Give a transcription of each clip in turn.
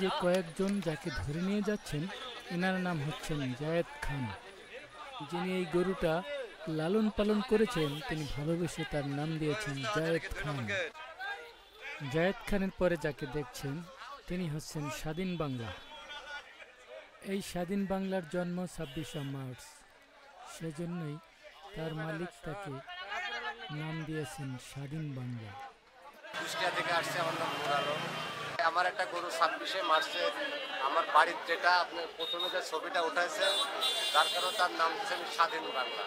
যে কয়েকজন যাকে ধরে নিয়ে যাচ্ছেন এনার নাম হচ্ছেন জায়েদ খান। যিনি এই গরুটা লালন পালন করেছেন তিনি ভালোবেসে তার নাম দিয়েছেন জায়েদ খান। জায়েদ খানের পরে যাকে দেখছেন তিনি হচ্ছেন স্বাধীন বাংলা। এই স্বাধীন বাংলার জন্ম 26শে মার্চ, সেজন্যই তার মালিক তাকে নাম দিয়েছেন স্বাধীন বাংলা। কুষ্টিয়া থেকে আসছে, আমার নাম নুর আলম। আমার একটা গরু 26শে মার্চে আমার বাড়ির যেটা আপনি প্রথমে যে ছবিটা উঠাইছেন তার কারণে তার নাম দিচ্ছেন স্বাধীন বাংলা।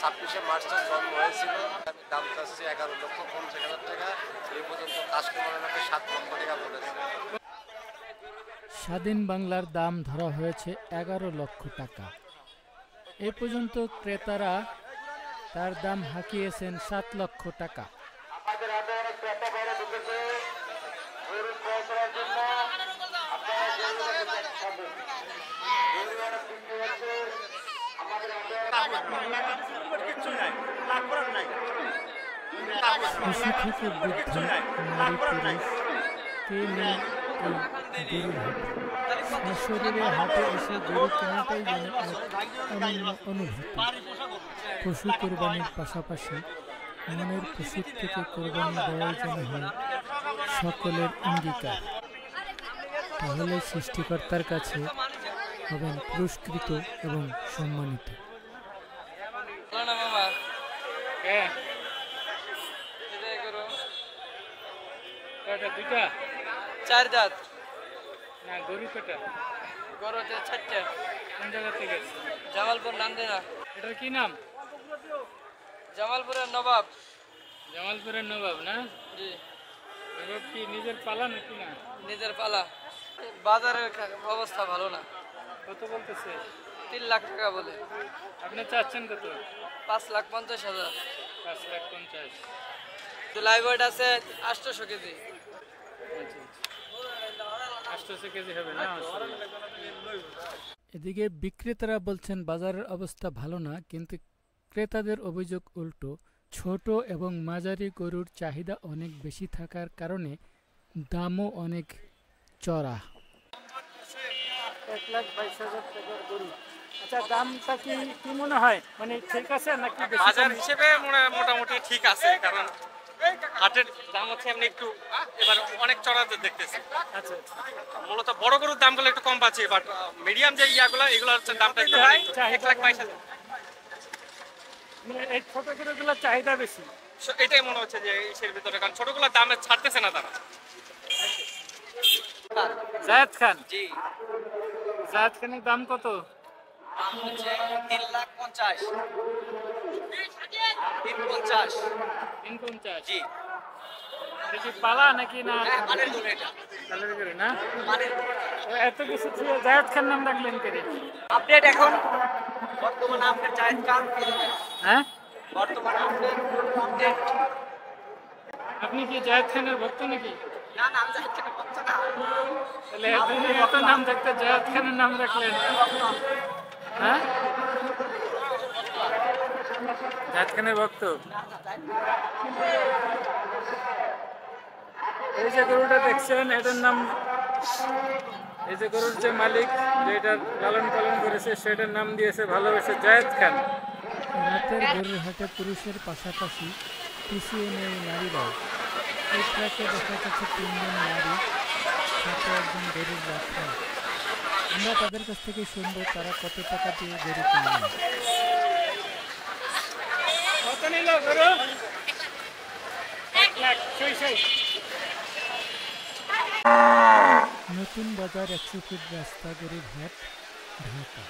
26শে মার্চে জন্ম হয়েছিল। আমি দাম চাচ্ছি 11,50,000 টাকা। এই পর্যন্ত কাস্টমার আমাকে 7 লক্ষ টাকা বলেছে। স্বাধীন বাংলার দাম ধরা হয়েছে 11 লক্ষ টাকা। এ পর্যন্ত ক্রেতারা তার দাম হাঁকিয়েছেন 7 লক্ষ টাকা। শিশু থেকে বৃদ্ধ, নারী পুরুষ কে নেই এই গরুর হাটে। সশরীরে হাটে এসে গরু কেনাটাই যেন এক অনন্য অনুভূতি। পশু কোরবানির পাশাপাশি মনের পশুর থেকে কোরবানি দেওয়াই যেন হয় সকলের অঙ্গীকার। তাহলে সৃষ্টিকর্তার কাছে হবেন পুরস্কৃত এবং সম্মানিত। দুইটা 4 দাঁত না, গরু কটা? গরু 4টা। কোন জায়গা থেকে? জামালপুর নান্দেনা। এটার কি নাম? জামালপুরের নবাব। জামালপুরের নবাব না? জি। নবাব কি নিজের পালা নাকি না? নিজের পালা। বাজারের অবস্থা ভালো না। কত বলতেছে? 3 লাখ টাকা বলে। আপনি চাচ্ছেন কত? 5,50,000। 5,50,000। তো লাইভ ওয়েট আছে 800 কেজি। 800 কেজি হবে না? এদিকে বিক্রেতারা বলছেন বাজারের অবস্থা ভালো না, কিন্তু ক্রেতাদের অভিযোগ উল্টো। ছোট এবং মাঝারি গরুর চাহিদা অনেক বেশি থাকার কারণে দামও অনেক চড়া। 1,22,000 টাকার গরু। আচ্ছা, দামটা কি মনে হয়, মানে ঠিক আছে নাকি? বাজার হিসেবে মোটামুটি ঠিক আছে, কারণ হাটের দাম হচ্ছে এমনি একটু এবার অনেক চড়া দেখতেছি। আচ্ছা, মূলত বড় গরুর দামগুলো একটু কম পাচ্ছি, বাট মিডিয়াম যে এগুলো হচ্ছে দামটা একটু 1,22,000। এই ছোট গরুগুলোর চাহিদা বেশি, এটাই মনে হচ্ছে যে এর ভিতরে, কারণ ছোটগুলোর দামে ছাড়তেছে না তারা। জায়েদ খান। জি। জায়েদ খানের দাম কত? দাম হচ্ছে 3,50,000। 3,50,000। 3,50,000? জি। এটা কি পালা নাকি না? মানের গরু এটা। কালের গরু না? মানের গরু। এত কিছু জায়েদ খান নাম রাখলেন কে? আপডেট এখন বর্তমান আপডেট জায়েদ খান। হ্যাঁ, বর্তমান আপডেট। আপনি কি জায়েদ খানের ভক্ত নাকি? না না, আমি জায়েদ খানের ভক্ত না। তাহলে এত নাম থাকতে জায়েদ খানের নাম রাখলেন? হ্যাঁ, জায়েদ খানের ভক্ত। এই যে গরুটা দেখছেন, এটার নাম, এই যে গরুর যে মালিক যেটার লালন পালন করেছে সেটার নাম দিয়েছে ভালোবেসে জায়েদ খান। রাতের গরুর হাটে পুরুষের পাশাপাশি পিছিয়ে নেই নারীরাও। এই ট্রাকে দেখা যাচ্ছে 3 জন নারী, সাথে একজন গরুর রাখা। আমরা তাদের কাছ থেকে শুনবো তারা কত টাকা দিয়ে গরু কিনবেন। কত নিল গরু? 1 লাখ 6,000। নতুন বাজার, 100 ফিট রাস্তা, গরুর হাট, ঢাকা।